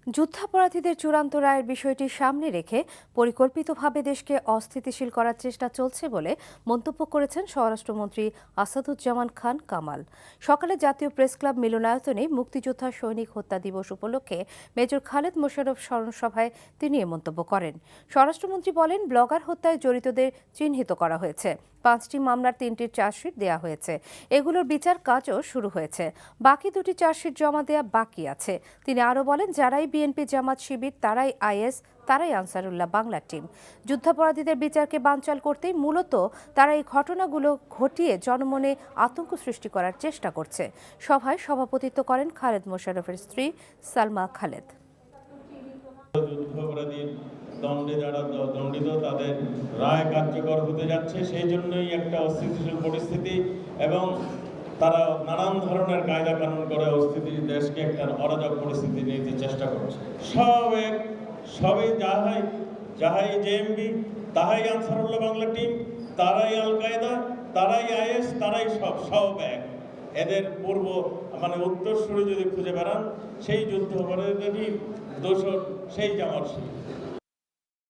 যুদ্ধাপরাধীদের চূড়ান্ত রায়ের বিষয়টি সামনে রেখে পরিকল্পিতভাবে দেশকে অস্থিতিশীল করার চেষ্টা চলছে বলে মন্তব্য করেছেন স্বরাষ্ট্রমন্ত্রী আসাদুজ্জামান খান কামাল। সকালে জাতীয় প্রেসক্লাব মিলনায়তনে মুক্তিযোদ্ধা সৈনিক হত্যা দিবস উপলক্ষে মেজর খালেদ মোশাররফ স্মরণ সভায় তিনি এ মন্তব্য করেন। স্বরাষ্ট্রমন্ত্রী বলেন, ব্লগার হত্যায় জড়িতদের চিহ্নিত করা হয়েছে। 5টি মামলার 3টির চার্জশিট দেওয়া হয়েছে। এগুলোর বিচার কাজও শুরু হয়েছে। বাকি 2টি চার্জশিট জমা দেওয়া বাকি আছে। তিনি আরও বলেন, যারাই বিএনপি, জামাত, শিবির, তারাই আইএস, তারাই আনসারুল্লাহ বাংলার টিম। যুদ্ধাপরাধীদের বিচারকে বানচাল করতেই মূলত তারা এই ঘটনাগুলো ঘটিয়ে জনমনে আতঙ্ক সৃষ্টি করার চেষ্টা করছে। সভায় সভাপতিত্ব করেন খালেদ মোশাররফের স্ত্রী সালমা খালেদ। যুদ্ধাপরাধীর দণ্ডে যারা দণ্ডিত তাদের রায় কার্যকর হতে যাচ্ছে, সেই জন্যই একটা অস্থিতিশীল পরিস্থিতি এবং তারা নানান ধরনের কায়দা কানুন করে দেশকে একটা অরাজক পরিস্থিতি নিতে চেষ্টা করছে। সবই যাহাই জেএমবি, তাহাই আনসারুল্লাহ বাংলা টিম, তারাই আল কায়দা, তারাই আইএস, তারাই সব এক। এদের উত্তরসূরি যদি খুঁজে বেড়ান, সেই যুদ্ধাপরাধীদেরই দোষর সেই জামাত শিবির।